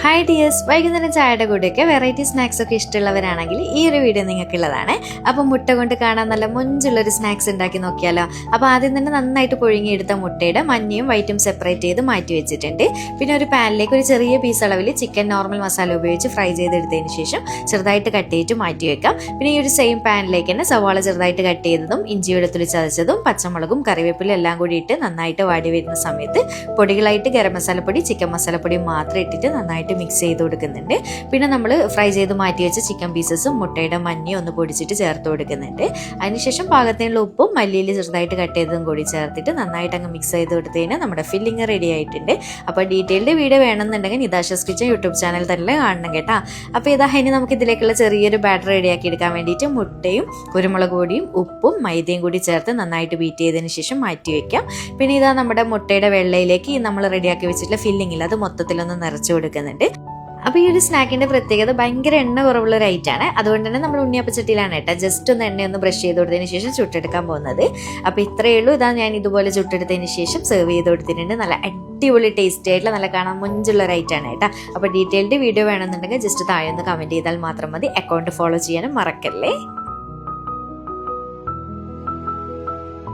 Hi dears, വൈകുന്നേരം ചായയുടെ കൂടെയൊക്കെ വെറൈറ്റി സ്നാക്സ് ഒക്കെ ഇഷ്ടമുള്ളവരാണെങ്കിൽ ഈ ഒരു വീഡിയോ നിങ്ങൾക്കുള്ളതാണ്. അപ്പം മുട്ട കൊണ്ട് കാണാൻ നല്ല മൊഞ്ചുള്ളൊരു സ്നാക്സ് ഉണ്ടാക്കി നോക്കിയാലോ. അപ്പോൾ ആദ്യം തന്നെ നന്നായിട്ട് പുഴുങ്ങിയെടുത്ത മുട്ടയുടെ മഞ്ഞയും വൈറ്റും സെപ്പറേറ്റ് ചെയ്ത് മാറ്റി വെച്ചിട്ടുണ്ട്. പിന്നെ ഒരു പാനിലേക്ക് ഒരു ചെറിയ പീസ് അളവിൽ ചിക്കൻ നോർമൽ മസാല ഉപയോഗിച്ച് ഫ്രൈ ചെയ്തെടുത്തതിന് ശേഷം ചെറുതായിട്ട് കട്ട് ചെയ്തിട്ട് മാറ്റി വെക്കാം. പിന്നെ ഈ ഒരു സെയിം പാനിലേക്ക് തന്നെ സവാള ചെറുതായിട്ട് കട്ട് ചെയ്തതും ഇഞ്ചി വെളുത്തുള്ളി ചതച്ചതും പച്ചമുളകും കറിവേപ്പിലും എല്ലാം കൂടി ഇട്ട് നന്നായിട്ട് വാടി വരുന്ന സമയത്ത് പൊടികളായിട്ട് ഗരം മസാലപ്പൊടി ചിക്കൻ മസാലപ്പൊടി മാത്രം ഇട്ടിട്ട് നന്നായിട്ട് മിക്സ് ചെയ്ത് കൊടുക്കുന്നുണ്ട്. പിന്നെ നമ്മൾ ഫ്രൈ ചെയ്ത് മാറ്റി വെച്ച ചിക്കൻ പീസസും മുട്ടയുടെ മഞ്ഞയും ഒന്ന് പൊടിച്ചിട്ട് ചേർത്ത് കൊടുക്കുന്നുണ്ട്. അതിനുശേഷം പാകത്തിനുള്ള ഉപ്പും മല്ലിയിൽ ചെറുതായിട്ട് കട്ട് ചെയ്തതും കൂടി ചേർത്തിട്ട് നന്നായിട്ട് അങ്ങ് മിക്സ് ചെയ്ത് കൊടുത്തു കഴിഞ്ഞാൽ നമ്മുടെ ഫില്ലിങ് റെഡി ആയിട്ടുണ്ട്. അപ്പോൾ ഡീറ്റെയിൽഡ് വീഡിയോ വേണമെന്നുണ്ടെങ്കിൽ നിതാഷസ് കിച്ചൻ യൂട്യൂബ് ചാനൽ തന്നെ കാണണം കേട്ടോ. അപ്പോൾ ഇനി നമുക്ക് ഇതിലേക്കുള്ള ചെറിയൊരു ബാറ്റർ റെഡിയാക്കി എടുക്കാൻ വേണ്ടിയിട്ട് മുട്ടയും കുരുമുളക് പൊടിയും ഉപ്പും മൈദയും കൂടി ചേർത്ത് നന്നായിട്ട് ബീറ്റ് ചെയ്തതിന് ശേഷം മാറ്റി വെക്കാം. പിന്നെ നമ്മുടെ മുട്ടയുടെ വെള്ളയിലേക്ക് നമ്മൾ റെഡിയാക്കി വെച്ചിട്ടുള്ള ഫില്ലിങ്ങിൽ അത് മൊത്തത്തിലൊന്ന് നിറച്ച് കൊടുക്കുന്നുണ്ട്. അപ്പോൾ ഈ ഒരു സ്നാക്കിൻ്റെ പ്രത്യേകത ഭയങ്കര എണ്ണ കുറവുള്ള ഒരു ഐറ്റാണ്. അതുകൊണ്ട് തന്നെ നമ്മൾ ഉണ്ണിയപ്പച്ചട്ടിയിലാണ് കേട്ടോ ജസ്റ്റ് ഒന്ന് എണ്ണയൊന്ന് ബ്രഷ് ചെയ്ത് കൊടുത്തതിന് ശേഷം ചുട്ടെടുക്കാൻ പോകുന്നത്. അപ്പോൾ ഇത്രയേ ഉള്ളൂ. ഞാൻ ഇതുപോലെ ചുട്ടെടുത്തതിന് ശേഷം സെർവ് ചെയ്ത് കൊടുത്തിട്ടുണ്ട്. നല്ല അടിപൊളി ടേസ്റ്റി ആയിട്ടുള്ള നല്ല കാണാൻ മുഞ്ചുള്ള ഒരു ഐറ്റാണ് കേട്ടോ. അപ്പോൾ ഡീറ്റെയിൽഡ് വീഡിയോ വേണമെന്നുണ്ടെങ്കിൽ ജസ്റ്റ് താഴെ ഒന്ന് കമൻറ്റ് ചെയ്താൽ മാത്രം മതി. അക്കൗണ്ട് ഫോളോ ചെയ്യാനും മറക്കല്ലേ.